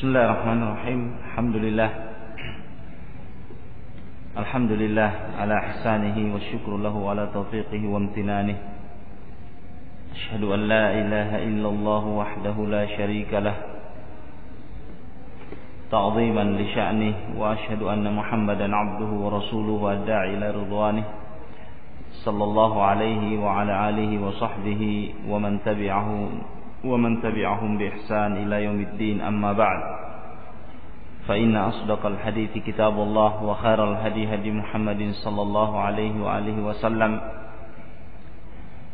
Bismillahirrahmanirrahim. Alhamdulillah ala ihsanihi wa syukru lahu ala taufiqihi wa amtinanihi. Asyhadu an la ilaha illallah wahdahu la syarika lah ta'ziman li sya'nihi wa asyhadu anna Muhammadan abduhu wa rasuluhu ad-da'i ila ridwanihi sallallahu alaihi wa ala alihi wa sahbihi wa man tabi'ahum bi ihsan ila yaumiddin, amma ba'd. Fa inna asdaqal hadithi kitabullah wa khairal hadi hadi Muhammadin sallallahu alaihi wa alihi wasallam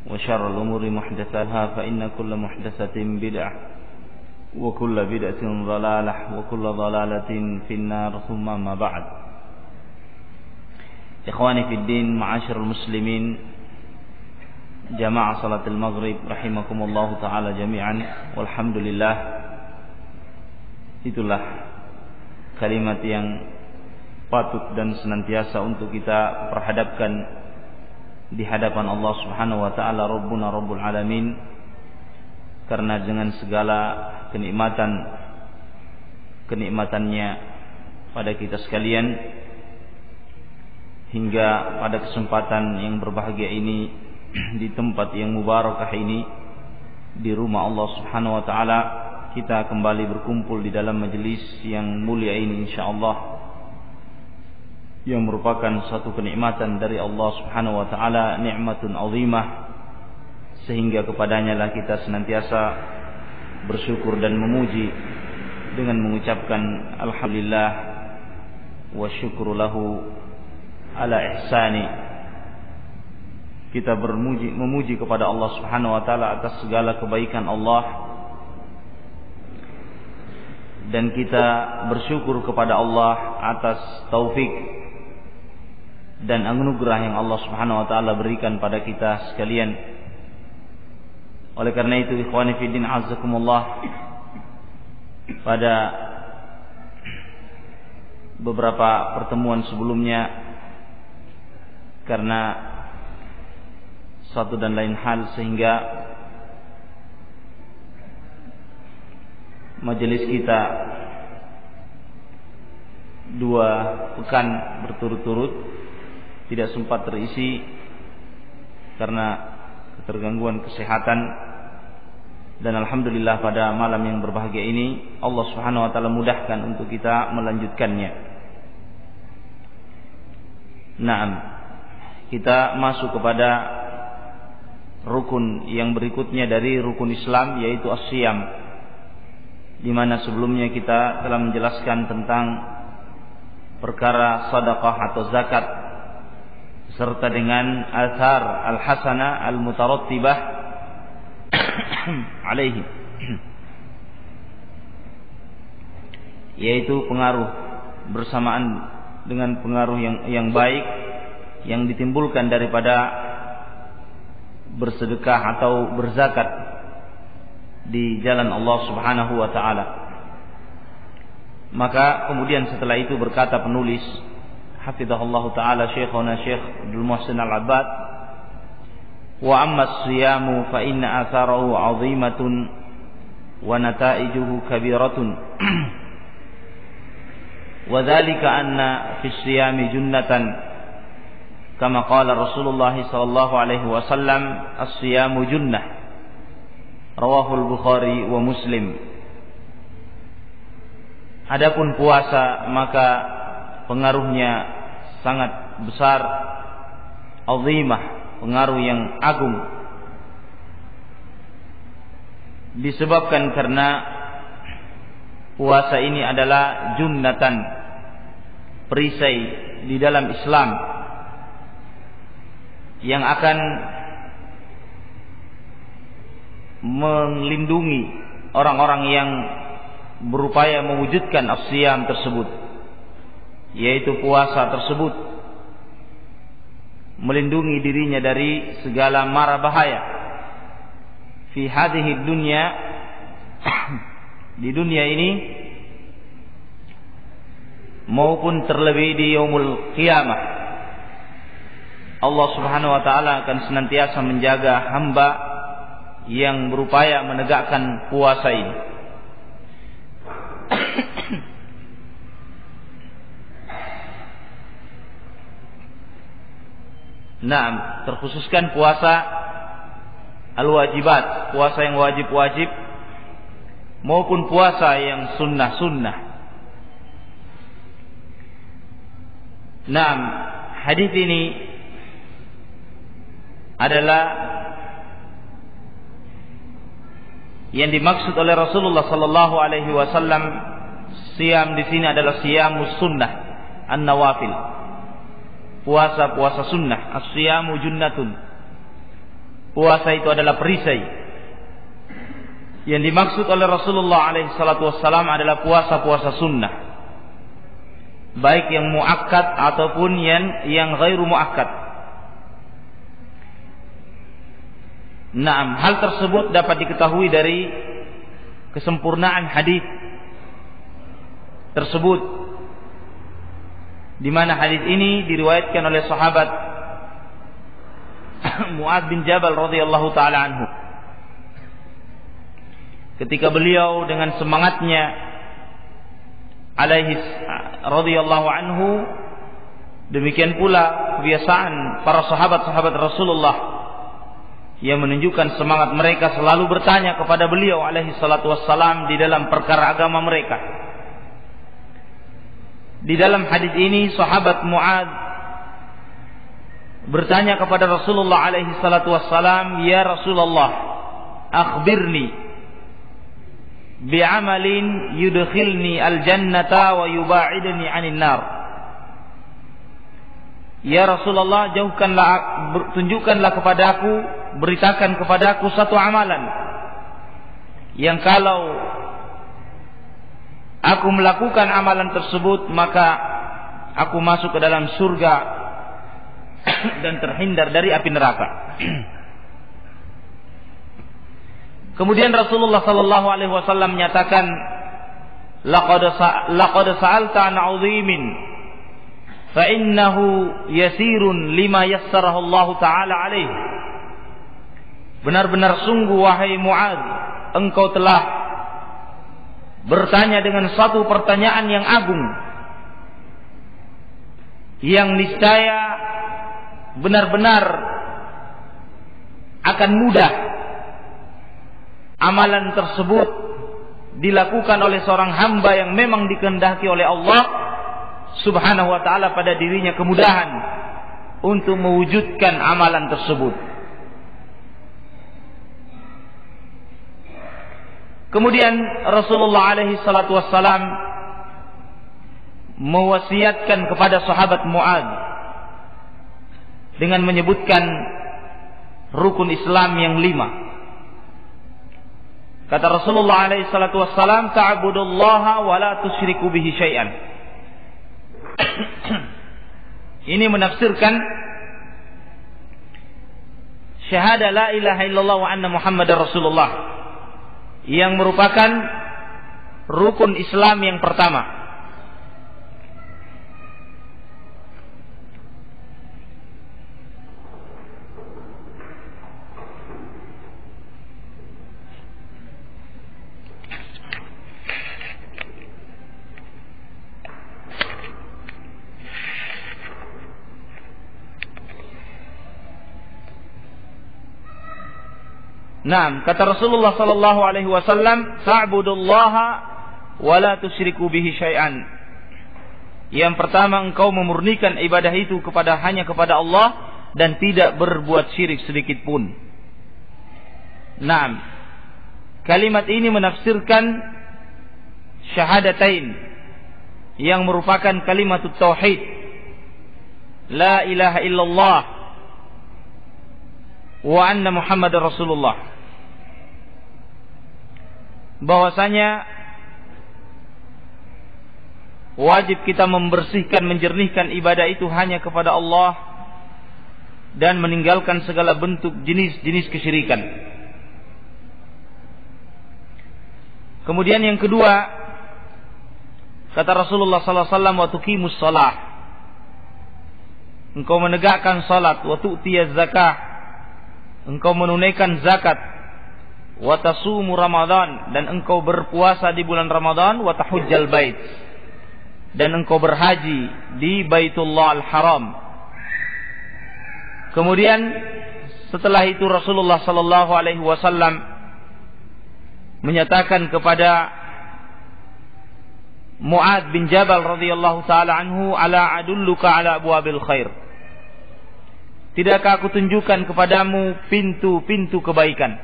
wa syarrul umuri muhdatsatuha fa inna kulla muhdatsatin bid'ah wa kulla bid'atin dhalalah wa kulla dhalalatin finnar, thumma ma ba'd. Ikhwani fid din, ma'asyiral muslimin, jamaah salatul maghrib rahimakumullah ta'ala jami'an. Walhamdulillah, itulah kalimat yang patut dan senantiasa untuk kita perhadapkan di hadapan Allah Subhanahu wa ta'ala, Rabbuna Rabbul Alamin. Karena dengan segala kenikmatannya pada kita sekalian, hingga pada kesempatan yang berbahagia ini, di tempat yang mubarakah ini, di rumah Allah Subhanahu wa ta'ala, kita kembali berkumpul di dalam majelis yang mulia ini, insyaallah, yang merupakan satu kenikmatan dari Allah Subhanahu wa ta'ala, nikmatun azimah, sehingga kepadanya lah kita senantiasa bersyukur dan memuji dengan mengucapkan alhamdulillah wa syukru lahu ala ihsani. Kita memuji kepada Allah Subhanahu wa ta'ala atas segala kebaikan Allah, dan kita bersyukur kepada Allah atas taufik dan anugerah yang Allah Subhanahu wa ta'ala berikan pada kita sekalian. Oleh karena itu, ikhwani fiddin azzakumullah, pada beberapa pertemuan sebelumnya, karena satu dan lain hal, sehingga majelis kita 2 pekan berturut-turut tidak sempat terisi karena ketergangguan kesehatan. Dan alhamdulillah, pada malam yang berbahagia ini Allah Subhanahu wa ta'ala mudahkan untuk kita melanjutkannya. Naam, kita masuk kepada rukun yang berikutnya dari rukun Islam, yaitu as-siyam, di mana sebelumnya kita telah menjelaskan tentang perkara sedekah atau zakat serta dengan athar al-hasanah al-mutarattibah alaihi, yaitu pengaruh bersamaan dengan pengaruh yang baik yang ditimbulkan daripada bersedekah atau berzakat di jalan Allah Subhanahu wa ta'ala. Maka kemudian setelah itu berkata penulis hafizahullah ta'ala, Syekhuna Syekh Abdul Muhsin Al-Abbad, wa amma as-siyamu fa inna atharahu 'azimatun wa nataijuhu kabiratun wa dhalika anna fi as-siyami junnatan kama qala Rasulullah sallallahu alaihi wasallam, as-siyamu junnah, rawahul Bukhari wa Muslim. Adapun puasa, maka pengaruhnya sangat besar, azimah, pengaruh yang agung, disebabkan karena puasa ini adalah junnatan, perisai di dalam Islam yang akan melindungi orang-orang yang berupaya mewujudkan as-siyam tersebut, yaitu puasa tersebut, melindungi dirinya dari segala mara bahaya fi hadhihi dunya, di dunia ini, maupun terlebih di yaumul qiyamah. Allah Subhanahu wa ta'ala akan senantiasa menjaga hamba yang berupaya menegakkan puasa ini. Nah, terkhususkan puasa al-wajibat, puasa yang wajib-wajib maupun puasa yang sunnah-sunnah. Nah, hadis ini adalah yang dimaksud oleh Rasulullah sallallahu alaihi wasallam. Siam di sini adalah siyamus sunnah, an-nawafil. Puasa sunnah. As-siyamu junnatun. Puasa itu adalah perisai. Yang dimaksud oleh Rasulullah alaihi salatu wassalam adalah puasa sunnah, baik yang muakkad ataupun yang ghairu muakkad. Naam, hal tersebut dapat diketahui dari kesempurnaan hadis tersebut, di mana hadis ini diriwayatkan oleh sahabat Mu'adz bin Jabal radhiyallahu taala anhu. Ketika beliau dengan semangatnya alaihi radhiyallahu anhu, demikian pula kebiasaan para sahabat-sahabat Rasulullah yang menunjukkan semangat mereka selalu bertanya kepada beliau alaihi salatu wassalam di dalam perkara agama mereka. Di dalam hadis ini sahabat Mu'adz bertanya kepada Rasulullah alaihi salatu wassalam, "Ya Rasulullah, akhbirni bi'amalin yudkhilni al-jannata wa yuba'idni 'anil nar." Ya Rasulullah, tunjukkanlah kepadaku, beritakan kepadaku satu amalan yang kalau aku melakukan amalan tersebut maka aku masuk ke dalam surga dan terhindar dari api neraka. Kemudian Rasulullah sallallahu alaihi wasallam menyatakan, laqad sa'alta an 'azimin fa innahu yasirun lima yassarahu Allah taala alaihi. Benar-benar sungguh wahai Mu'adz, engkau telah bertanya dengan satu pertanyaan yang agung, yang niscaya benar-benar akan mudah amalan tersebut dilakukan oleh seorang hamba yang memang dikehendaki oleh Allah subhanahu wa ta'ala pada dirinya kemudahan untuk mewujudkan amalan tersebut. Kemudian Rasulullah alaihi salatu wassalam mewasiatkan kepada sahabat Mu'adz dengan menyebutkan rukun Islam yang 5. Kata Rasulullah alaihi salatu wassalam, ta'budullaha wa la tusyriku bihi syai'an. Ini menafsirkan syahadah la ilaha illallah wa anna Muhammadar Rasulullah, yang merupakan rukun Islam yang pertama. Naam, kata Rasulullah sallallahu alaihi wasallam, ta'budullaha wa la tusyriku bihi syai'an. Yang pertama, engkau memurnikan ibadah itu hanya kepada Allah dan tidak berbuat syirik sedikit pun. Naam. Kalimat ini menafsirkan syahadatain yang merupakan kalimat tauhid. La ilaha illallah wa anna Muhammadar Rasulullah. Bahwasanya wajib kita membersihkan, menjernihkan ibadah itu hanya kepada Allah dan meninggalkan segala bentuk jenis-jenis kesyirikan. Kemudian yang kedua, kata Rasulullah sallallahu alaihi wasallam, wa tuqimus shalah. Engkau menegakkan salat, wa tu'tiyaz zakah. Engkau menunaikan zakat, wa tasumu Ramadan, dan engkau berpuasa di bulan Ramadan, wa tahujjal bait, dan engkau berhaji di Baitullah Al-Haram. Kemudian setelah itu Rasulullah sallallahu alaihi wasallam menyatakan kepada Mu'adz bin Jabal radhiyallahu taala anhu, ala adulluka ala abwabil khair, tidakkah aku tunjukkan kepadamu pintu-pintu kebaikan?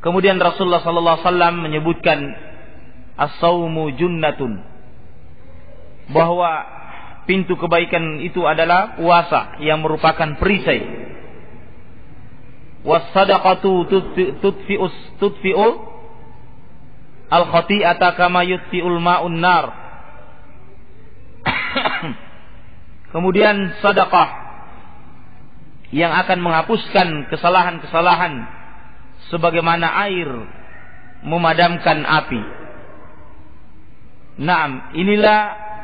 Kemudian Rasulullah sallallahu alaihi wasallam menyebutkan as-saumu junnatun, bahwa pintu kebaikan itu adalah puasa yang merupakan perisai. Was-sadaqatu tudfi'u al-khati'ata kama yudfi'ul ma'un nar. Kemudian sedekah yang akan menghapuskan kesalahan-kesalahan sebagaimana air memadamkan api. Naam, inilah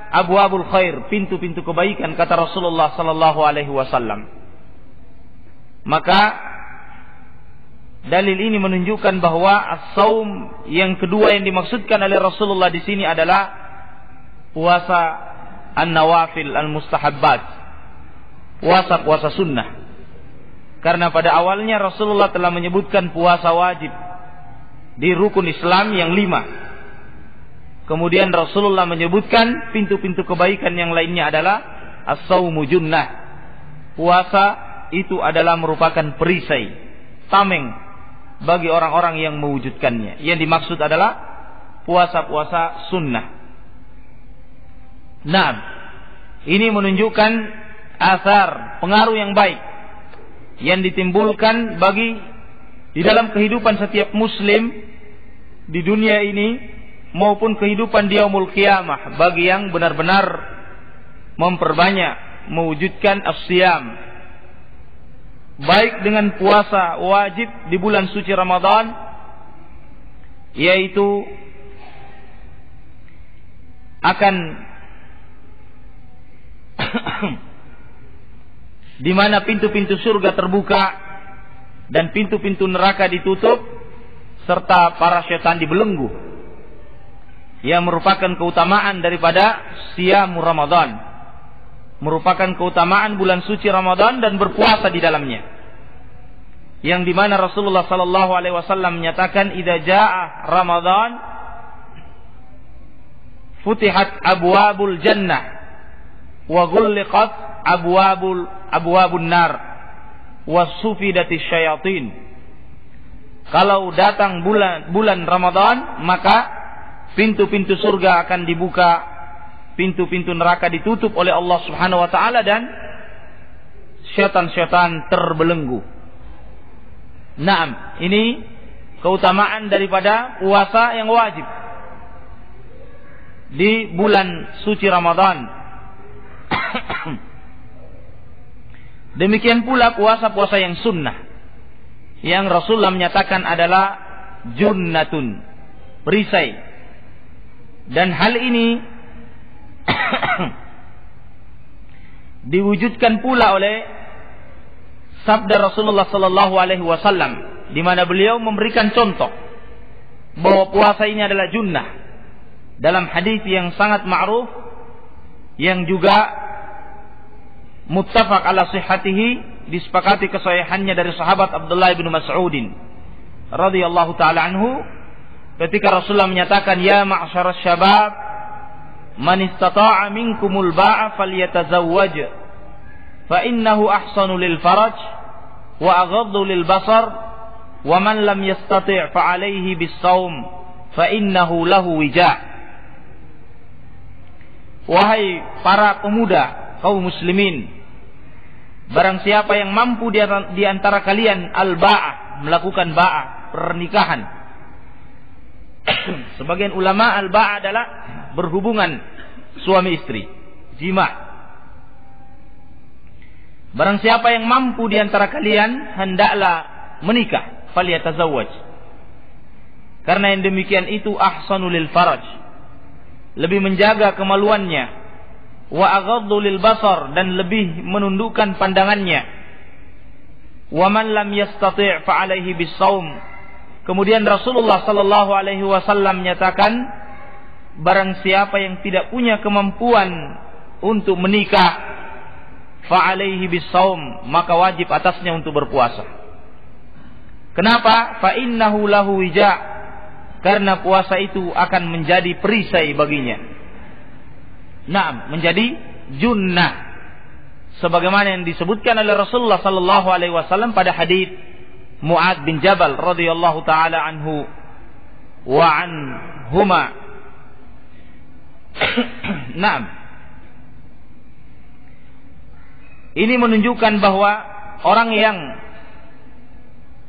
abwabul khair, pintu-pintu kebaikan, kata Rasulullah sallallahu alaihi wasallam. Maka dalil ini menunjukkan bahwa as-saum yang kedua yang dimaksudkan oleh Rasulullah di sini adalah puasa an-nawafil al-mustahabbat, puasa-puasa sunnah. Karena pada awalnya Rasulullah telah menyebutkan puasa wajib di rukun Islam yang 5. Kemudian Rasulullah menyebutkan pintu-pintu kebaikan yang lainnya adalah as-saumu junnah. Puasa itu adalah merupakan perisai, tameng bagi orang-orang yang mewujudkannya. Yang dimaksud adalah puasa-puasa sunnah. Nah, ini menunjukkan asar, pengaruh yang baik yang ditimbulkan bagi di dalam kehidupan setiap muslim di dunia ini maupun kehidupan di yaumul qiyamah, bagi yang benar-benar memperbanyak mewujudkan as-siyam, baik dengan puasa wajib di bulan suci Ramadan, yaitu akan di mana pintu-pintu surga terbuka dan pintu-pintu neraka ditutup, serta para setan dibelenggu, yang merupakan keutamaan daripada siyam Ramadan, merupakan keutamaan bulan suci Ramadan dan berpuasa di dalamnya, yang dimana Rasulullah sallallahu alaihi wasallam menyatakan, idza jaa Ramadan futihat abwabul jannah wa ghulliqat abwabun nar wa sufidatis syayatin. Kalau datang bulan Ramadan, maka pintu-pintu surga akan dibuka, pintu-pintu neraka ditutup oleh Allah Subhanahu wa taala, dan syaitan-syaitan terbelenggu. Naam, ini keutamaan daripada puasa yang wajib di bulan suci Ramadan. Demikian pula puasa-puasa yang sunnah, yang Rasulullah menyatakan adalah junnatun, perisai. Dan hal ini diwujudkan pula oleh sabda Rasulullah sallallahu alaihi wasallam, di mana beliau memberikan contoh bahwa puasa ini adalah junnah dalam hadis yang sangat ma'ruf, yang juga muttafaq ala sihhatihi, disepakati kesahihannya dari sahabat Abdullah bin Mas'udin radhiyallahu taala anhu, ketika Rasulullah menyatakan, ya ma'syaras syabab, man istata'a minkumul ba'a falyatazawwaj, fa innahu ahsanu lil faraj wa aghaddu lil basar, wa man lam yastati' fa alayhi bis shaum fa innahu lahu wija'. Wahai para pemuda kaum muslimin, barang siapa yang mampu di antara kalian al-ba'ah, melakukan ba'ah, pernikahan. Sebagian ulama al-ba'ah adalah berhubungan suami istri, jima'. Barang siapa yang mampu di antara kalian, hendaklah menikah, falyatazawwaj. Karena yang demikian itu ahsanu lil faraj, lebih menjaga kemaluannya, wa aghaddu lil basar, dan lebih menundukkan pandangannya, wa man lam yastati' fa alaihi bis-shaum. Kemudian Rasulullah sallallahu alaihi wasallam menyatakan, barang siapa yang tidak punya kemampuan untuk menikah, fa alaihi bis-shaum, maka wajib atasnya untuk berpuasa. Kenapa? Fa innahu lahu wija', karena puasa itu akan menjadi perisai baginya. Naam, menjadi junnah, sebagaimana yang disebutkan oleh Rasulullah sallallahu alaihi wasallam pada hadis Mu'adz bin Jabal radhiyallahu taala anhu wa anhuma. Naam. Ini menunjukkan bahwa orang yang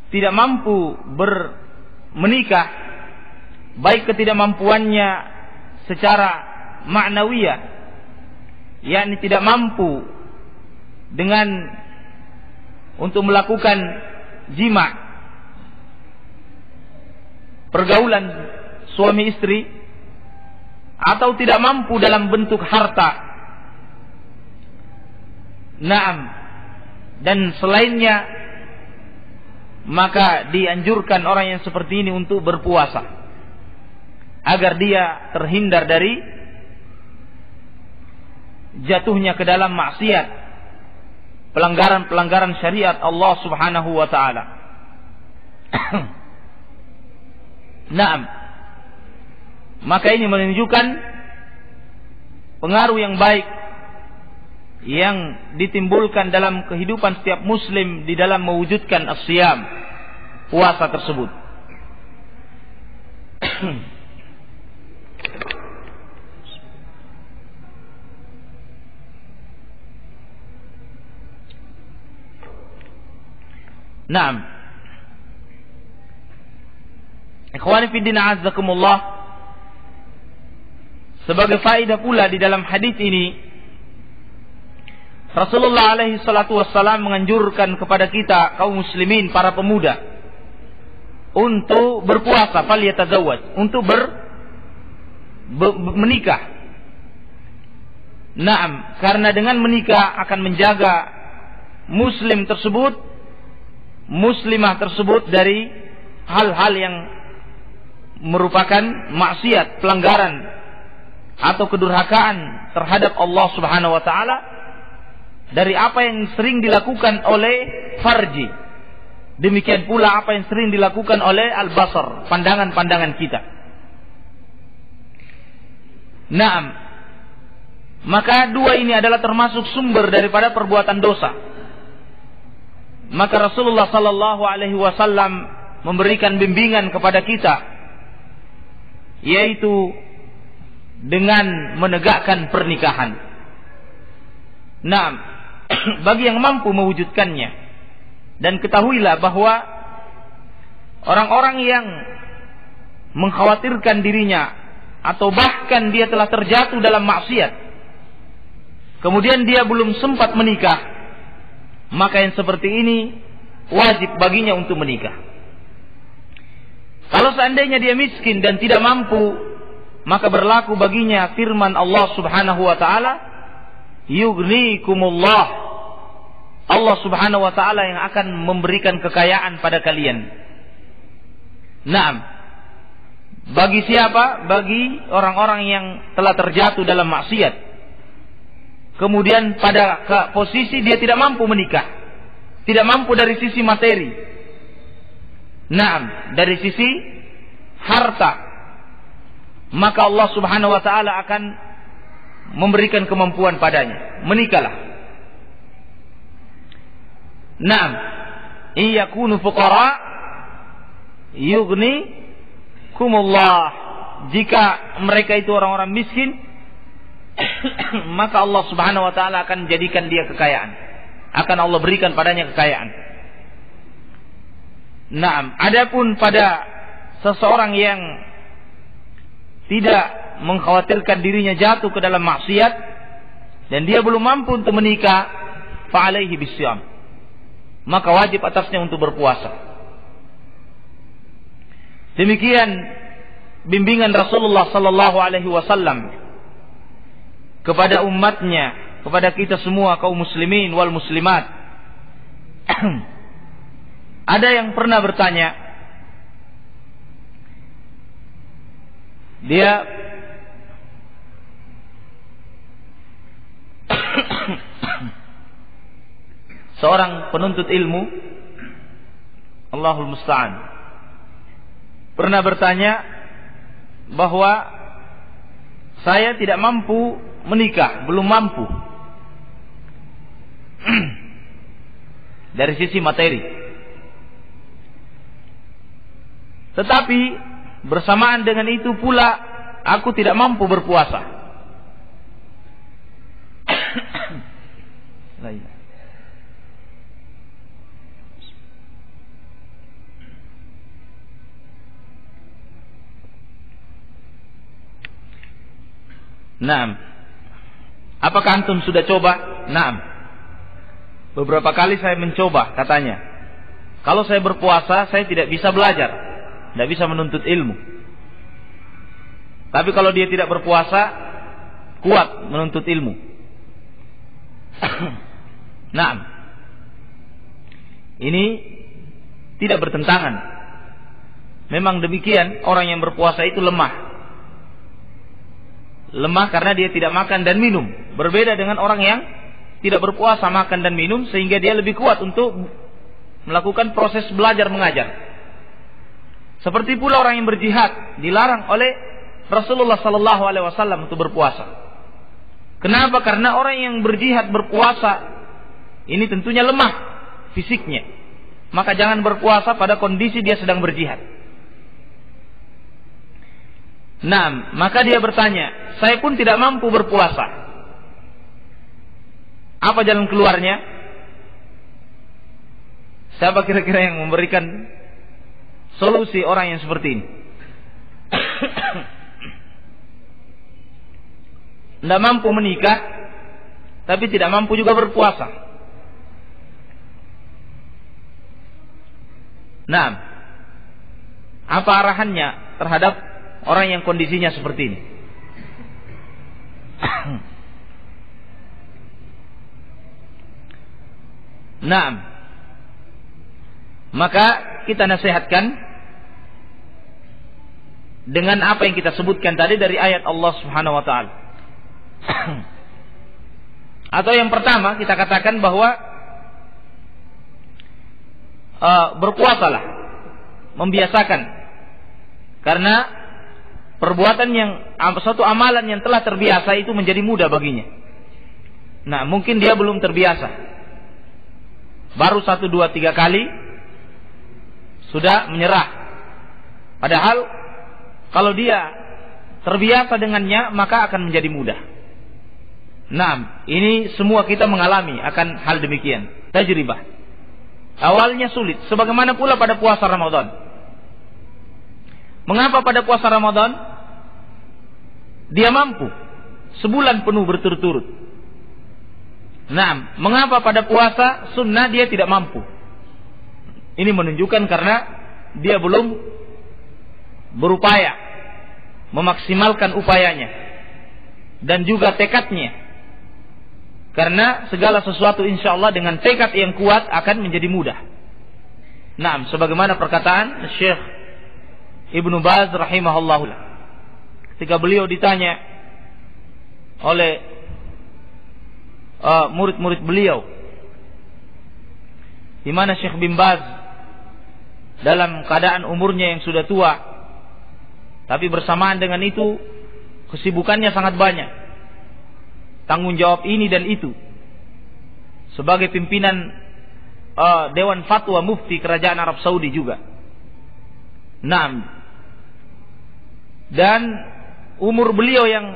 tidak mampu menikah, baik ketidakmampuannya secara ma'nawiyah, yakni tidak mampu dengan untuk melakukan jima, pergaulan suami istri, atau tidak mampu dalam bentuk harta, naam, dan selainnya, maka dianjurkan orang yang seperti ini untuk berpuasa agar dia terhindar dari jatuhnya ke dalam maksiat, pelanggaran-pelanggaran syariat Allah Subhanahu wa taala. Naam. Maka ini menunjukkan pengaruh yang baik yang ditimbulkan dalam kehidupan setiap muslim di dalam mewujudkan as-siyam, puasa tersebut. Naam. Ikhwani fi din a'azzakumullah, sebagai faedah pula di dalam hadis ini, Rasulullah alaihi salatu wassalam menganjurkan kepada kita kaum muslimin, para pemuda, untuk berpuasa, falyatazawwaj, untuk menikah. Naam, karena dengan menikah akan menjaga muslim tersebut, muslimah tersebut dari hal-hal yang merupakan maksiat, pelanggaran atau kedurhakaan terhadap Allah Subhanahu wa taala, dari apa yang sering dilakukan oleh farji. Demikian pula apa yang sering dilakukan oleh al-basar, pandangan-pandangan kita. Naam. Maka dua ini adalah termasuk sumber daripada perbuatan dosa. Maka Rasulullah sallallahu alaihi wasallam memberikan bimbingan kepada kita, yaitu dengan menegakkan pernikahan. Nah, bagi yang mampu mewujudkannya, dan ketahuilah bahwa orang-orang yang mengkhawatirkan dirinya atau bahkan dia telah terjatuh dalam maksiat, kemudian dia belum sempat menikah, maka yang seperti ini wajib baginya untuk menikah. Kalau seandainya dia miskin dan tidak mampu, maka berlaku baginya firman Allah Subhanahu wa taala, yughnikumullah. Allah Subhanahu wa taala yang akan memberikan kekayaan pada kalian. Naam. Bagi siapa? Bagi orang-orang yang telah terjatuh dalam maksiat, kemudian pada posisi dia tidak mampu menikah, tidak mampu dari sisi materi, naam, dari sisi harta, maka Allah Subhanahu wa taala akan memberikan kemampuan padanya, menikahlah. Naam, iyakunu fuqara yughnikumullah. Jika mereka itu orang-orang miskin, maka Allah Subhanahu wa taala akan jadikan dia kekayaan, akan Allah berikan padanya kekayaan. Naam, adapun pada seseorang yang tidak mengkhawatirkan dirinya jatuh ke dalam maksiat dan dia belum mampu untuk menikah, fa alaihi bisyam, maka wajib atasnya untuk berpuasa. Demikian bimbingan Rasulullah sallallahu alaihi wasallam kepada umatnya, kepada kita semua kaum muslimin wal muslimat. Ada yang pernah bertanya, dia seorang penuntut ilmu, Allahul Musta'an, pernah bertanya bahwa saya tidak mampu menikah, belum mampu dari sisi materi. Tetapi bersamaan dengan itu pula aku tidak mampu berpuasa. Naam. Apakah antum sudah coba? Naam. Beberapa kali saya mencoba, katanya. Kalau saya berpuasa, saya tidak bisa belajar, tidak bisa menuntut ilmu. Tapi kalau dia tidak berpuasa, kuat menuntut ilmu. Naam. Ini tidak bertentangan. Memang demikian, orang yang berpuasa itu lemah. Lemah karena dia tidak makan dan minum. Berbeda dengan orang yang tidak berpuasa, makan dan minum, sehingga dia lebih kuat untuk melakukan proses belajar mengajar. Seperti pula orang yang berjihad, dilarang oleh Rasulullah sallallahu alaihi wasallam untuk berpuasa. Kenapa? Karena orang yang berjihad berpuasa ini tentunya lemah fisiknya. Maka jangan berpuasa pada kondisi dia sedang berjihad. Nah, maka dia bertanya, saya pun tidak mampu berpuasa. Apa jalan keluarnya? Siapa kira-kira yang memberikan solusi orang yang seperti ini? Tidak mampu menikah, tapi tidak mampu juga berpuasa. Nah, apa arahannya terhadap orang yang kondisinya seperti ini? Nah, maka kita nasihatkan dengan apa yang kita sebutkan tadi dari ayat Allah Subhanahu wa taala. Atau yang pertama kita katakan bahwa berpuasalah, membiasakan, karena perbuatan yang suatu amalan yang telah terbiasa itu menjadi mudah baginya. Nah, mungkin dia belum terbiasa, baru 1, 2, 3 kali sudah menyerah. Padahal kalau dia terbiasa dengannya maka akan menjadi mudah. Nah, ini semua kita mengalami akan hal demikian, tajribah. Awalnya sulit, sebagaimana pula pada puasa Ramadan. Mengapa pada puasa Ramadan dia mampu sebulan penuh berturut-turut? Nah, mengapa pada puasa sunnah dia tidak mampu? Ini menunjukkan karena dia belum berupaya memaksimalkan upayanya dan juga tekadnya. Karena segala sesuatu insyaallah dengan tekad yang kuat akan menjadi mudah. Nah, sebagaimana perkataan Syekh Ibnu Baz rahimahullah, ketika beliau ditanya oleh murid-murid beliau, di mana Syekh bin Baz dalam keadaan umurnya yang sudah tua, tapi bersamaan dengan itu kesibukannya sangat banyak, tanggung jawab ini dan itu, sebagai pimpinan Dewan Fatwa Mufti Kerajaan Arab Saudi juga. Nah, dan umur beliau yang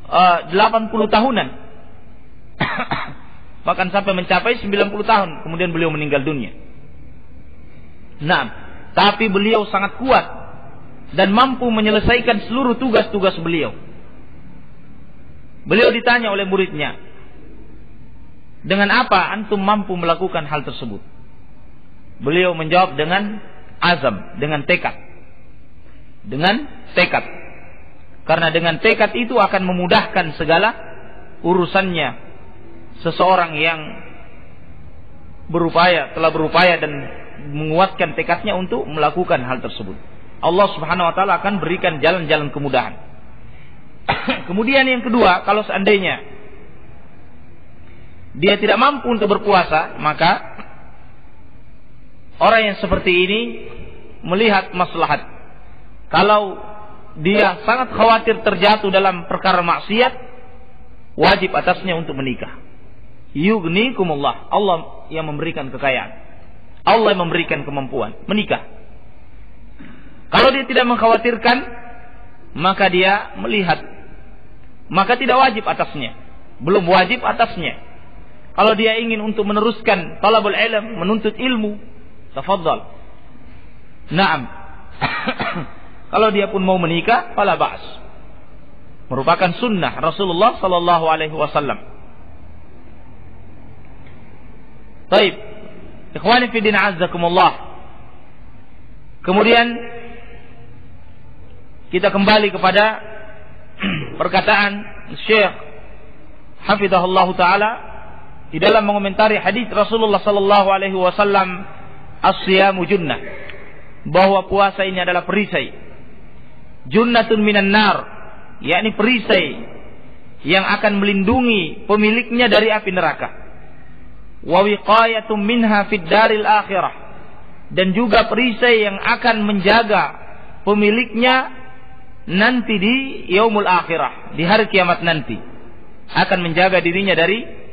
80 tahunan bahkan sampai mencapai 90 tahun kemudian beliau meninggal dunia. Nah, tapi beliau sangat kuat dan mampu menyelesaikan seluruh tugas-tugas beliau. Beliau ditanya oleh muridnya, dengan apa antum mampu melakukan hal tersebut? Beliau menjawab dengan azam, dengan tekad. Dengan tekad. Karena dengan tekad itu akan memudahkan segala urusannya seseorang yang telah berupaya dan menguatkan tekadnya untuk melakukan hal tersebut. Allah Subhanahu wa taala akan berikan jalan-jalan kemudahan. Kemudian yang kedua, kalau seandainya dia tidak mampu untuk berpuasa, maka orang yang seperti ini melihat maslahat. Kalau dia sangat khawatir terjatuh dalam perkara maksiat, wajib atasnya untuk menikah. Yughnikumullah, Allah yang memberikan kekayaan, Allah yang memberikan kemampuan, menikah. Kalau dia tidak mengkhawatirkan, maka dia melihat, maka tidak wajib atasnya, belum wajib atasnya. Kalau dia ingin untuk meneruskan talabul ilm, menuntut ilmu, tafadhal. Naam. Kalau dia pun mau menikah, fala ba's. Merupakan sunnah Rasulullah sallallahu alaihi wasallam. Baik. Ikhwani fi din azzakumullah. Kemudian kita kembali kepada perkataan Syekh hafizahullah taala di dalam mengomentari hadis Rasulullah sallallahu alaihi wasallam, as-siyamu junnah, bahwa puasa ini adalah perisai. Junnatun minan nar, yakni perisai yang akan melindungi pemiliknya dari api neraka. Wa wiqayatum minha fid daril akhirah, dan juga perisai yang akan menjaga pemiliknya nanti di yaumul akhirah, di hari kiamat nanti, akan menjaga dirinya dari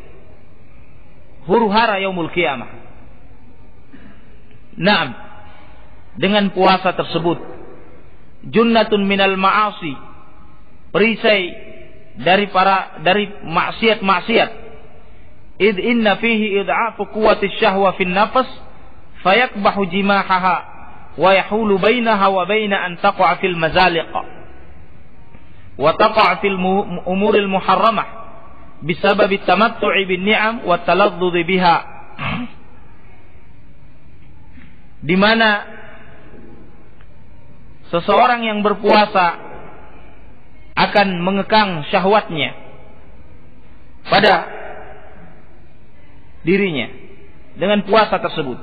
huru-hara yaumul kiamah. Naam, dengan puasa tersebut, junnatun minal ma'asi, perisai dari maksiat-maksiat. Id inna fihi id'afu quwwati syahwa fin nafs fayakbahu jimahaha wa yahulu bainaha wa baina an taqa'a fil mazaliq wa taqa'a fil umuril muharramah bisababi tamattu'i bin ni'am wa taladdudhi biha. Di mana seseorang yang berpuasa akan mengekang syahwatnya pada dirinya dengan puasa tersebut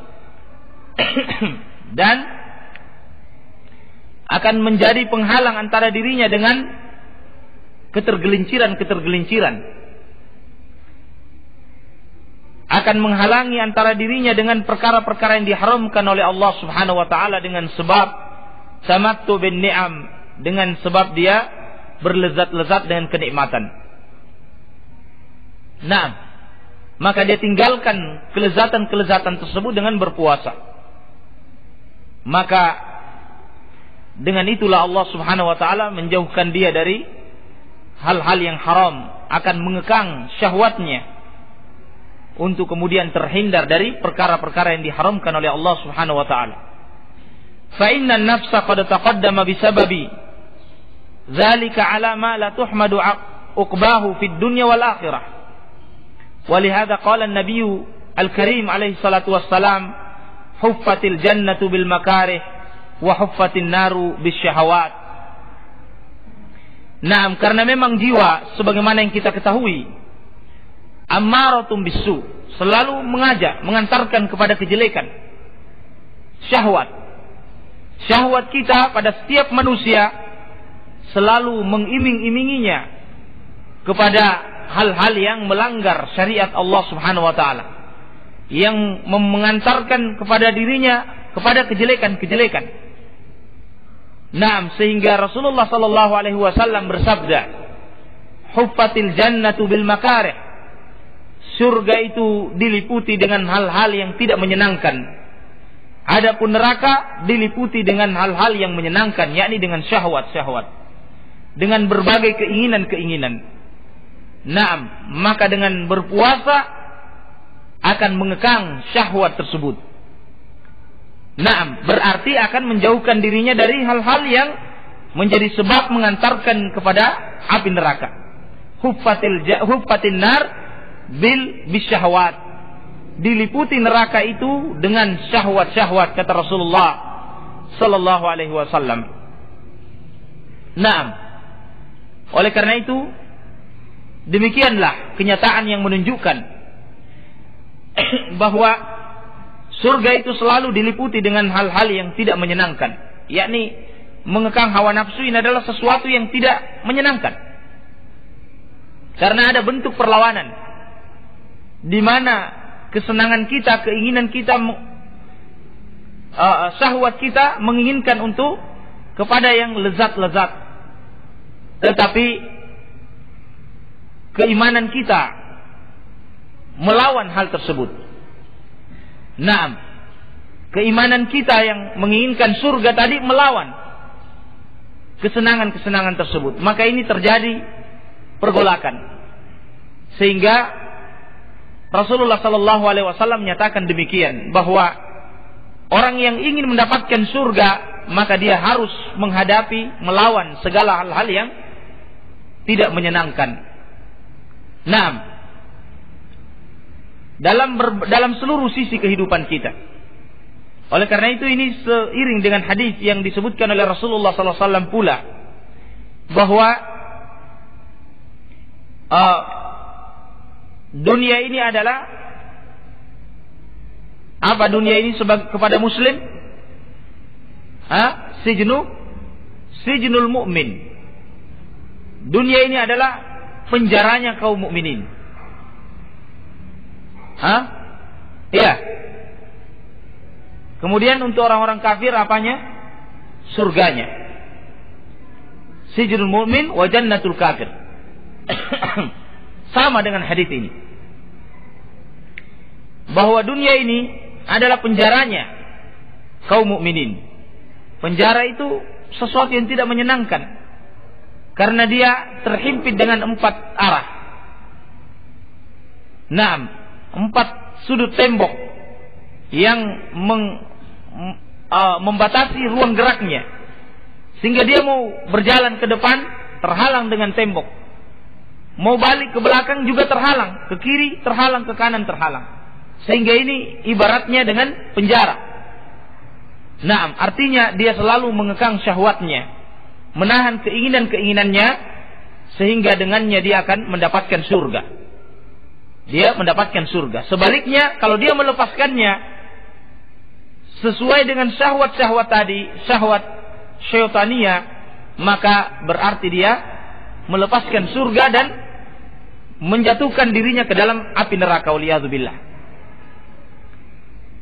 dan akan menjadi penghalang antara dirinya dengan ketergelinciran, akan menghalangi antara dirinya dengan perkara-perkara yang diharamkan oleh Allah Subhanahu wa taala dengan sebab tamattu bin ni'am, dengan sebab dia berlezat-lezat dengan kenikmatan. Nah, maka dia tinggalkan kelezatan-kelezatan tersebut dengan berpuasa. Maka dengan itulah Allah Subhanahu wa taala menjauhkan dia dari hal-hal yang haram, akan mengekang syahwatnya untuk kemudian terhindar dari perkara-perkara yang diharamkan oleh Allah Subhanahu wa taala. Fa inna an-nafsa qad taqaddama bisababi dzalika ala ma la tuhmadu uqbahu fid dunya wal akhirah. Walihada qala an-nabiy al-karim alaihi salatu wassalam, huffatil jannatu bil makarih wa huffatin naru bis syahawat. Naam, karena memang jiwa sebagaimana yang kita ketahui ammaratum bisu, selalu mengajak, mengantarkan kepada kejelekan. Syahwat kita pada setiap manusia selalu mengiming-iminginya kepada hal-hal yang melanggar syariat Allah Subhanahu wa taala, yang mengantarkan kepada dirinya kepada kejelekan-kejelekan. Naam, sehingga Rasulullah sallallahu alaihi wasallam bersabda, huffatil jannatu bil makarih, surga itu diliputi dengan hal-hal yang tidak menyenangkan. Adapun neraka diliputi dengan hal-hal yang menyenangkan, yakni dengan syahwat-syahwat, dengan berbagai keinginan-keinginan. Naam, maka dengan berpuasa akan mengekang syahwat tersebut. Naam, berarti akan menjauhkan dirinya dari hal-hal yang menjadi sebab mengantarkan kepada api neraka. Huffatin nar bil bisyahwat, diliputi neraka itu dengan syahwat-syahwat, kata Rasulullah sallallahu alaihi wasallam. Naam, oleh karena itu demikianlah kenyataan yang menunjukkan bahwa surga itu selalu diliputi dengan hal-hal yang tidak menyenangkan, yakni mengekang hawa nafsu ini adalah sesuatu yang tidak menyenangkan. Karena ada bentuk perlawanan di mana kesenangan kita, keinginan kita, syahwat kita menginginkan untuk kepada yang lezat-lezat, tetapi keimanan kita melawan hal tersebut. Naam, keimanan kita yang menginginkan surga tadi melawan kesenangan-kesenangan tersebut. Maka ini terjadi pergolakan, sehingga Rasulullah Sallallahu Alaihi Wasallam menyatakan demikian, bahwa orang yang ingin mendapatkan surga maka dia harus menghadapi, melawan segala hal-hal yang tidak menyenangkan. Naam, dalam seluruh sisi kehidupan kita. Oleh karena itu ini seiring dengan hadis yang disebutkan oleh Rasulullah Sallallahu Alaihi Wasallam pula, bahwa dunia ini adalah apa? Dunia ini kepada Muslim, sijnul mu'min. Dunia ini adalah penjaranya kaum mukminin. Iya. Kemudian untuk orang-orang kafir apanya? Surganya. Sijnul mu'min wa jannatul kafir. Sama dengan hadis ini, bahwa dunia ini adalah penjaranya kaum mukminin. Penjara itu sesuatu yang tidak menyenangkan, karena dia terhimpit dengan 4 arah. Naam, 4 sudut tembok yang membatasi ruang geraknya, sehingga dia mau berjalan ke depan terhalang dengan tembok, mau balik ke belakang juga terhalang, ke kiri terhalang, ke kanan terhalang, sehingga ini ibaratnya dengan penjara. Nah, artinya dia selalu mengekang syahwatnya, menahan keinginan-keinginannya, sehingga dengannya dia akan mendapatkan surga. Dia mendapatkan surga. Sebaliknya, kalau dia melepaskannya sesuai dengan syahwat-syahwat tadi, syahwat syaitania, maka berarti dia melepaskan surga dan menjatuhkan dirinya ke dalam api neraka, waliyadzubillah.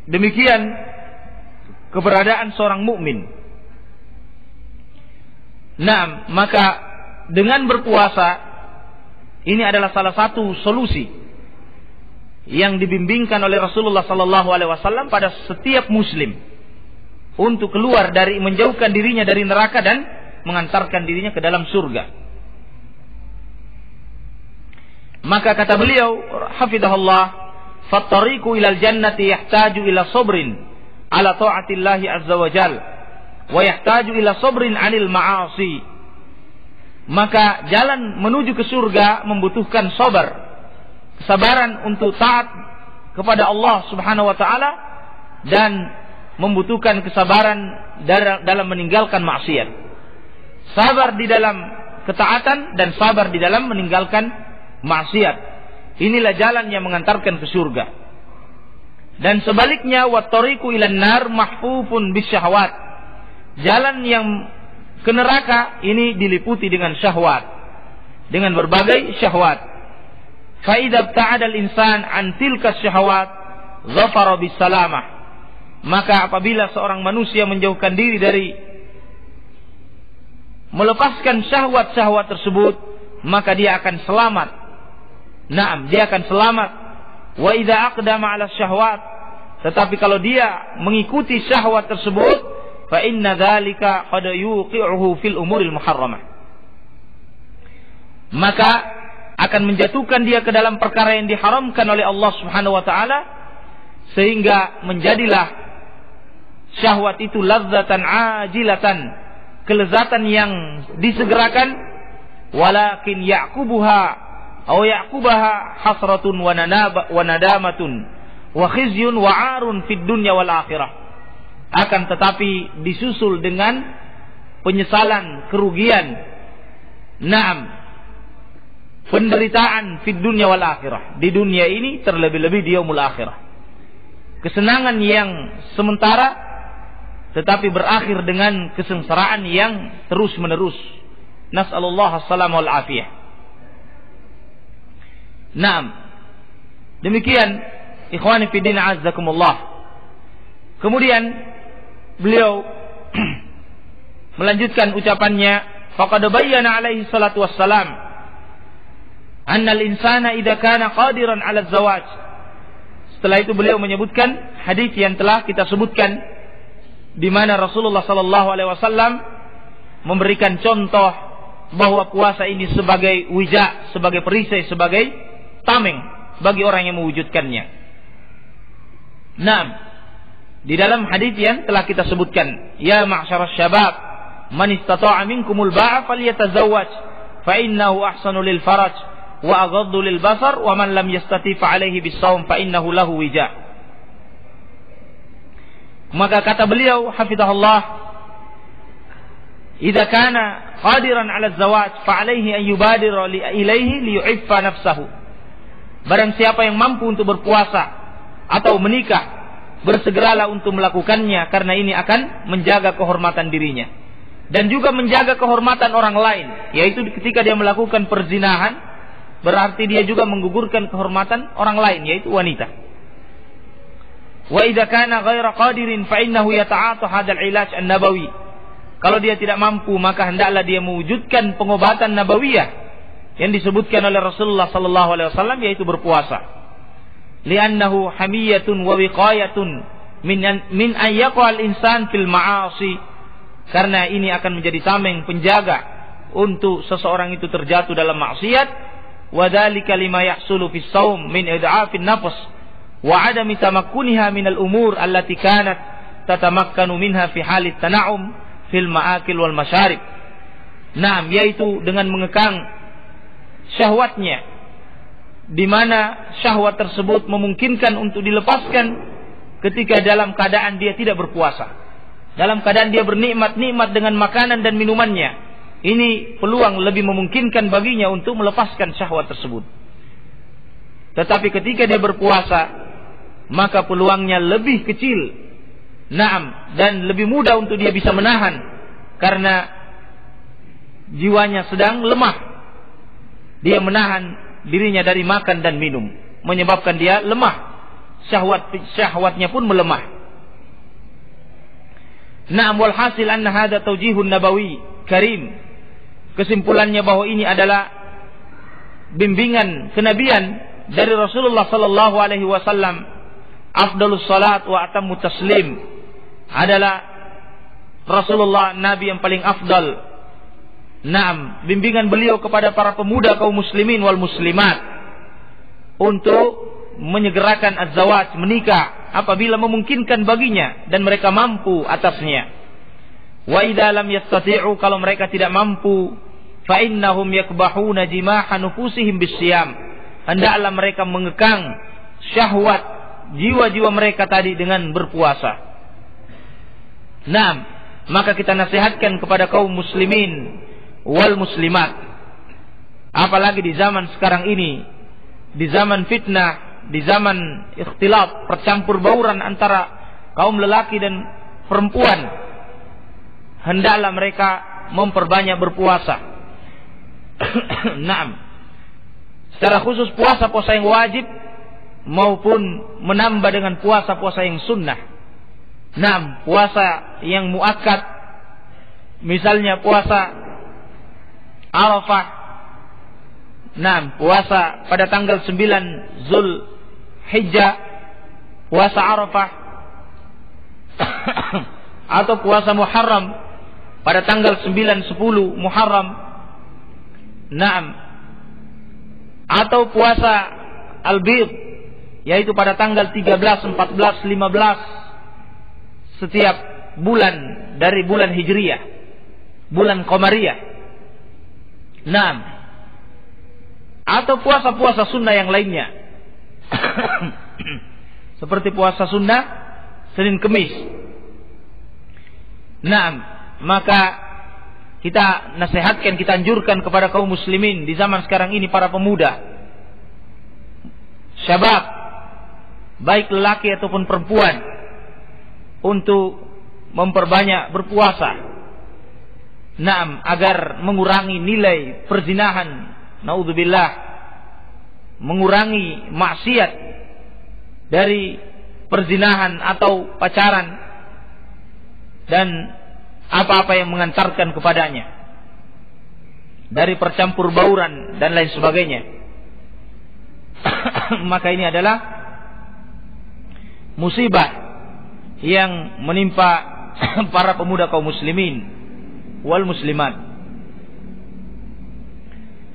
Demikian keberadaan seorang mukmin. Nah, maka dengan berpuasa ini adalah salah satu solusi yang dibimbingkan oleh Rasulullah Sallallahu Alaihi Wasallam pada setiap muslim untuk keluar dari, menjauhkan dirinya dari neraka dan mengantarkan dirinya ke dalam surga. Maka kata beliau, hafidhahullah, "Fattariqu ilal jannati yahtaju ila sabrin ala ta'atillahi azza wa jal wa yahtaju ila sabrin 'anil ma'asi." Maka jalan menuju ke surga membutuhkan sabar, kesabaran untuk taat kepada Allah Subhanahu wa taala, dan membutuhkan kesabaran dalam meninggalkan maksiat. Sabar di dalam ketaatan dan sabar di dalam meninggalkan maksiat. Inilah jalan yang mengantarkan ke surga. Dan sebaliknya, wattariqu ilan nar mahfufun bisyahwat. Jalan yang ke neraka ini diliputi dengan syahwat, dengan berbagai syahwat. Fa idza ta'ada al-insan an tilka syahwat dhafara bisalamah. Maka apabila seorang manusia menjauhkan diri dari melepaskan syahwat-syahwat tersebut, maka dia akan selamat. Naam, dia akan selamat. Wa idza aqdama 'ala syahwat, tetapi kalau dia mengikuti syahwat tersebut, fa inna dzalika qad yuqi'uhu fil umuril muharramah, maka akan menjatuhkan dia ke dalam perkara yang diharamkan oleh Allah Subhanahu wa taala, sehingga menjadilah syahwat itu ladzatan ajilatan, kelezatan yang disegerakan, walakin ya'qubuha hasratun wa nadamatun wa khizyun wa 'arun fid dunya wal akhirah. Akan tetapi disusul dengan penyesalan, kerugian, naam, penderitaan fid dunya wal akhirah, di dunia ini terlebih-lebih di yaumul akhirah. kesenangan yang sementara, tetapi berakhir dengan kesengsaraan yang terus-menerus. Nas'alullah as-salamah wal afiyah. Naam. Demikian ikhwani fi din azzakumullah. Kemudian beliau melanjutkan ucapannya, faqad bayyana alaihi salatu wassalam anna al-insana idza kana qadiran 'ala az-zawaj. Setelah itu beliau menyebutkan hadis yang telah kita sebutkan, di mana Rasulullah sallallahu alaihi wasallam memberikan contoh bahwa puasa ini sebagai wija, sebagai perisai, sebagai tameng bagi orang yang mewujudkannya. Naam. Di dalam hadis yang telah kita sebutkan, ya ma'syaras syabab, man istata'a minkumul ba'a falyatazawwaj fa innahu ahsanu lil faraj wa aghaddu lil basar wa man lam yastati fa alaihi bis-shaum fa innahu lahu wija. Maka kata beliau hafizahullah, idza kana qadiran 'ala az-zawaj fa alaihi an yubadira ilaihi liyu'iffa nafsahu. Barang siapa yang mampu untuk berpuasa atau menikah, bersegeralah untuk melakukannya, karena ini akan menjaga kehormatan dirinya dan juga menjaga kehormatan orang lain, yaitu ketika dia melakukan perzinahan berarti dia juga menggugurkan kehormatan orang lain, yaitu wanita. Wa idza kana ghaira qadirin fa innahu yata'atu hadzal ilaj an-nabawi. Kalau dia tidak mampu, maka hendaklah dia mewujudkan pengobatan nabawiyah yang disebutkan oleh Rasulullah sallallahu alaihi wasallam, yaitu berpuasa. Li'annahu hamiyatun wa wiqayatun min an yaqal insan fil ma'asi. Karena ini akan menjadi tameng penjaga untuk seseorang itu terjatuh dalam maksiat. Wa dzalika lima yahsulu fis shaum min id'afin nafs wa adami tamakkuniha minal umur allati kanat tatamakkanu minha fi halit tana'um fil ma'akil wal masyarib. Naam, yaitu dengan mengekang syahwatnya, di mana syahwat tersebut memungkinkan untuk dilepaskan ketika dalam keadaan dia tidak berpuasa, dalam keadaan dia bernikmat-nikmat dengan makanan dan minumannya. Ini peluang lebih memungkinkan baginya untuk melepaskan syahwat tersebut. Tetapi ketika dia berpuasa, maka peluangnya lebih kecil. Naam, dan lebih mudah untuk dia bisa menahan, karena jiwanya sedang lemah. Dia menahan dirinya dari makan dan minum, menyebabkan dia lemah. Syahwatnya pun melemah. Naam, wal hasil anna hadza tawjihun nabawi karim. Kesimpulannya bahwa ini adalah bimbingan kenabian dari Rasulullah sallallahu alaihi wasallam. Afdalus salat wa atammu taslim, adalah Rasulullah nabi yang paling afdal. Naam, bimbingan beliau kepada para pemuda kaum muslimin wal muslimat untuk menyegerakan az-zawaj, menikah apabila memungkinkan baginya dan mereka mampu atasnya. Wa idza lam yastati'u, kalau mereka tidak mampu, fa innahum yakbahuna jimaha nufusihim bisyam, hendaklah mereka mengekang syahwat jiwa-jiwa mereka tadi dengan berpuasa. Nah, maka kita nasihatkan kepada kaum muslimin wal muslimat, apalagi di zaman sekarang ini, di zaman fitnah, di zaman ikhtilat, percampur bauran antara kaum lelaki dan perempuan, hendaklah mereka memperbanyak berpuasa. Naam, secara khusus puasa-puasa yang wajib maupun menambah dengan puasa-puasa yang sunnah. Naam, puasa yang muakkad, misalnya puasa Arafah. Naam, puasa pada tanggal 9 Zulhijjah, puasa Arafah. Atau puasa Muharram pada tanggal 9-10 Muharram. Naam, atau puasa Al-Bid, yaitu pada tanggal 13, 14, 15 setiap bulan dari bulan Hijriyah, bulan Qamariyah. Naam, atau puasa-puasa sunnah yang lainnya. Seperti puasa sunnah Senin Kemis. Naam, maka kita nasihatkan, kita anjurkan kepada kaum muslimin di zaman sekarang ini, para pemuda, syabab, baik lelaki ataupun perempuan, untuk memperbanyak berpuasa. Naam, agar mengurangi nilai perzinahan, naudzubillah, mengurangi maksiat dari perzinahan atau pacaran dan apa-apa yang mengantarkan kepadanya dari percampur bauran dan lain sebagainya. Maka ini adalah musibah yang menimpa para pemuda kaum muslimin wal muslimat.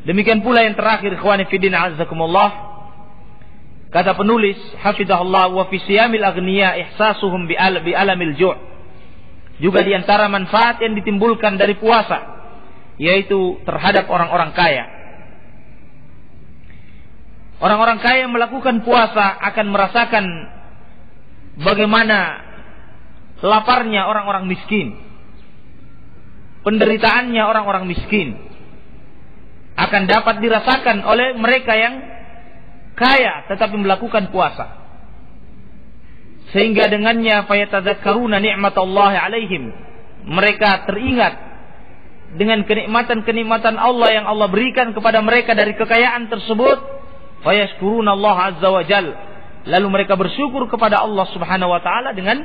Demikian pula yang terakhir, ikhwani fiddin azzakumullah, kata penulis hafizahullah, wa fi siyamil aghniya ihsasuhum bi alamil ju'. Juga di antara manfaat yang ditimbulkan dari puasa, yaitu terhadap orang-orang kaya. Orang-orang kaya yang melakukan puasa akan merasakan bagaimana laparnya orang-orang miskin, penderitaannya orang-orang miskin akan dapat dirasakan oleh mereka yang kaya tetapi melakukan puasa, sehingga dengannya fayatadzakkaruna ni'matallahi alaihim, mereka teringat dengan kenikmatan-kenikmatan Allah yang Allah berikan kepada mereka dari kekayaan tersebut. Fayashkuruna Allah azza wa jal, lalu mereka bersyukur kepada Allah subhanahu wa ta'ala dengan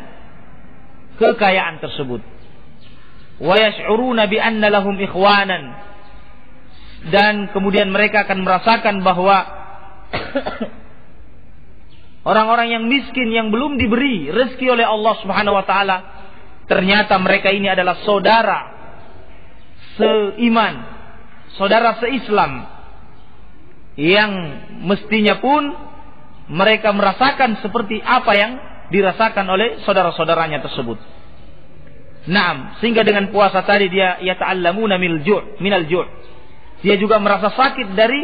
kekayaan tersebut. Wa yash'uruna bi anna lahum ikhwanan, dan kemudian mereka akan merasakan bahwa orang-orang yang miskin yang belum diberi rezeki oleh Allah subhanahu wa ta'ala, ternyata mereka ini adalah saudara seiman, saudara seislam, yang mestinya pun mereka merasakan seperti apa yang dirasakan oleh saudara-saudaranya tersebut. Naam, sehingga dengan puasa tadi dia yata'allamuna minal ju'. Dia juga merasa sakit dari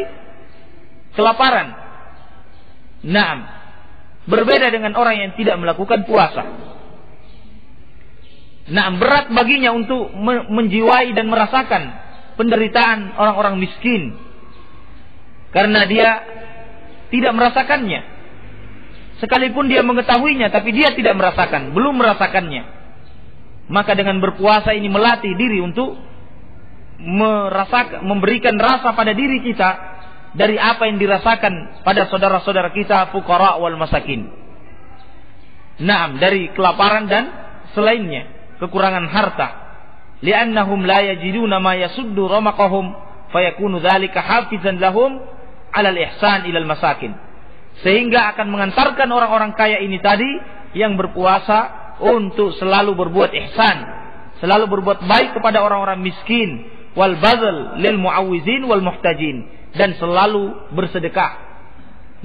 kelaparan. Naam, berbeda dengan orang yang tidak melakukan puasa. Naam, berat baginya untuk menjiwai dan merasakan penderitaan orang-orang miskin, karena dia tidak merasakannya. Sekalipun dia mengetahuinya, tapi dia tidak merasakan, belum merasakannya. Maka dengan berpuasa ini melatih diri untuk memberikan rasa pada diri kita dari apa yang dirasakan pada saudara-saudara kita fuqara wal masakin. Naam, dari kelaparan dan selainnya, kekurangan harta. Li'annahum la yajiduna ma yasuddu ramaqahum fayakunu dzalika hafizan lahum 'alal ihsan ilal masakin. Sehingga akan mengantarkan orang-orang kaya ini tadi yang berpuasa untuk selalu berbuat ihsan, selalu berbuat baik kepada orang-orang miskin, wal bazl lil muawwizin wal muhtajin, dan selalu bersedekah.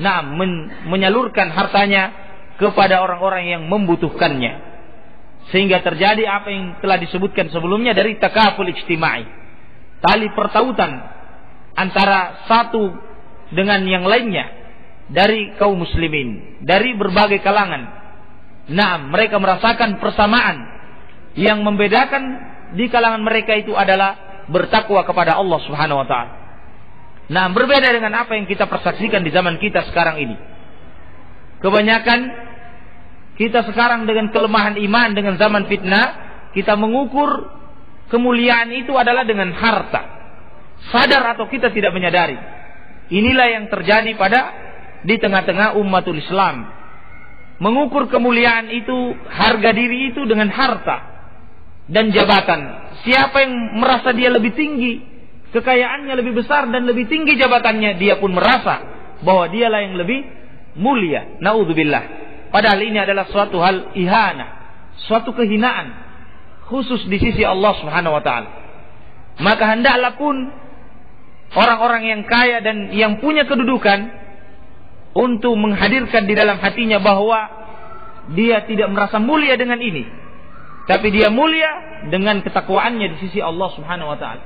Nah, menyalurkan hartanya kepada orang-orang yang membutuhkannya, sehingga terjadi apa yang telah disebutkan sebelumnya dari takaful ijtimai, tali pertautan antara satu dengan yang lainnya dari kaum muslimin, dari berbagai kalangan. Nah, mereka merasakan persamaan. Yang membedakan di kalangan mereka itu adalah bertakwa kepada Allah subhanahu wa ta'ala. Nah, berbeda dengan apa yang kita persaksikan di zaman kita sekarang ini. Kebanyakan kita sekarang dengan kelemahan iman, dengan zaman fitnah, kita mengukur kemuliaan itu adalah dengan harta. Sadar atau kita tidak menyadari, inilah yang terjadi di tengah-tengah umatul Islam. Mengukur kemuliaan itu, harga diri itu dengan harta dan jabatan. Siapa yang merasa dia lebih tinggi, kekayaannya lebih besar dan lebih tinggi jabatannya, dia pun merasa bahwa dialah yang lebih mulia. Naudzubillah. Padahal ini adalah suatu hal ihana, suatu kehinaan khusus di sisi Allah subhanahu wa ta'ala. Maka hendaklah pun orang-orang yang kaya dan yang punya kedudukan untuk menghadirkan di dalam hatinya bahwa dia tidak merasa mulia dengan ini, tapi dia mulia dengan ketakwaannya di sisi Allah subhanahu wa ta'ala.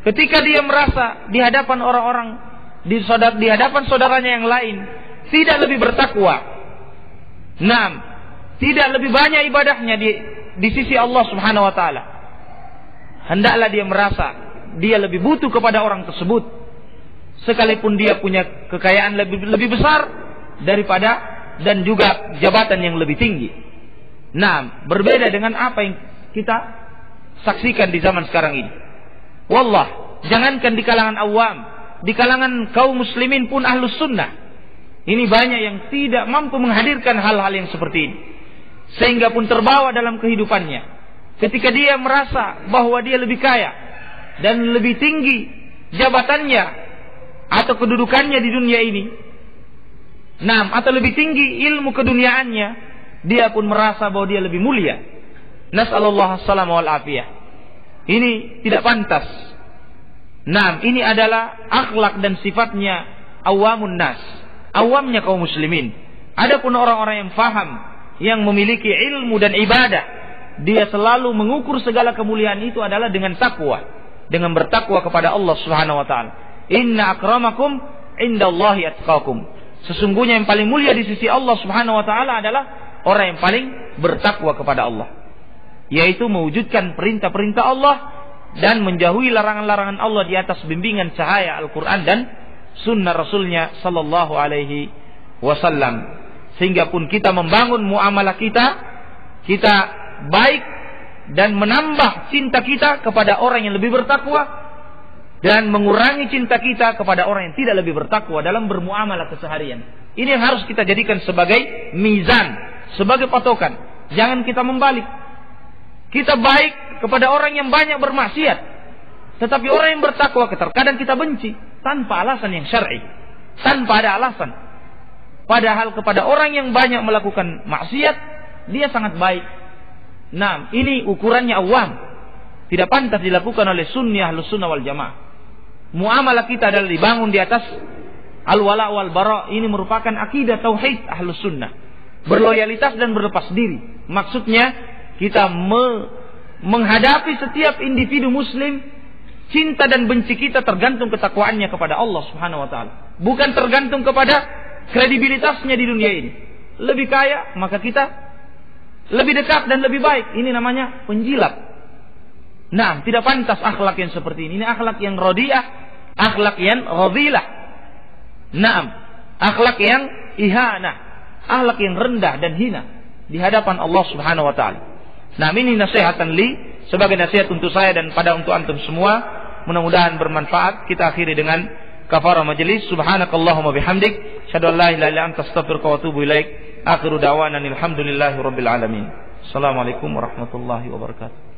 Ketika dia merasa di hadapan orang-orang, di hadapan saudaranya yang lain tidak lebih bertakwa, tidak lebih banyak ibadahnya di sisi Allah subhanahu wa ta'ala, hendaklah dia merasa dia lebih butuh kepada orang tersebut, sekalipun dia punya kekayaan lebih besar daripada dan juga jabatan yang lebih tinggi. Nah, berbeda dengan apa yang kita saksikan di zaman sekarang ini. Wallah, jangankan di kalangan awam, di kalangan kaum muslimin pun ahlus sunnah, ini banyak yang tidak mampu menghadirkan hal-hal yang seperti ini, sehingga pun terbawa dalam kehidupannya. Ketika dia merasa bahwa dia lebih kaya dan lebih tinggi jabatannya atau kedudukannya di dunia ini, atau lebih tinggi ilmu keduniaannya, dia pun merasa bahwa dia lebih mulia. Nas'alullah as-salamah wal afiyah. Ini tidak pantas. Ini adalah akhlak dan sifatnya awamun nas, awamnya kaum muslimin. Adapun orang-orang yang faham, yang memiliki ilmu dan ibadah, dia selalu mengukur segala kemuliaan itu adalah dengan takwa, dengan bertakwa kepada Allah Subhanahu wa taala. Inna akramakum indallahi atqakum. Sesungguhnya yang paling mulia di sisi Allah Subhanahu wa taala adalah orang yang paling bertakwa kepada Allah, yaitu mewujudkan perintah-perintah Allah dan menjauhi larangan-larangan Allah di atas bimbingan cahaya Al-Quran dan sunnah Rasulnya sallallahu alaihi wasallam. Sehingga pun kita membangun muamalah kita baik dan menambah cinta kita kepada orang yang lebih bertakwa, dan mengurangi cinta kita kepada orang yang tidak lebih bertakwa dalam bermuamalah keseharian. Ini yang harus kita jadikan sebagai mizan, sebagai patokan. Jangan kita membalik. Kita baik kepada orang yang banyak bermaksiat, tetapi orang yang bertakwa terkadang kita benci tanpa alasan yang syar'i, tanpa ada alasan. Padahal kepada orang yang banyak melakukan maksiat, dia sangat baik. Ini ukurannya awam, tidak pantas dilakukan oleh sunni ahlus sunnah wal jamaah. Muamalah kita adalah dibangun di atas al-wala wal bara. Ini merupakan akidah tauhid ahlus sunnah, berloyalitas dan berlepas diri. Maksudnya kita menghadapi setiap individu muslim, cinta dan benci kita tergantung ketakwaannya kepada Allah Subhanahu wa taala, bukan tergantung kepada kredibilitasnya di dunia ini. Lebih kaya, maka kita lebih dekat dan lebih baik. Ini namanya penjilat. Tidak pantas akhlak yang seperti ini. Ini akhlak yang radiah, akhlak yang radhilah. Akhlak yang ihanah, akhlak yang rendah dan hina di hadapan Allah Subhanahu wa taala. Ini nasihatan li, sebagai nasihat untuk saya dan untuk antum semua. Mudah-mudahan bermanfaat. Kita akhiri dengan kafarah majelis. Subhanakallahumma bihamdik, asyhadu an la ilaha illa anta, astaghfiruka wa atubu ilaik. Akhiru da'wana alhamdulillahi rabbil alamin. Assalamualaikum warahmatullahi wabarakatuh.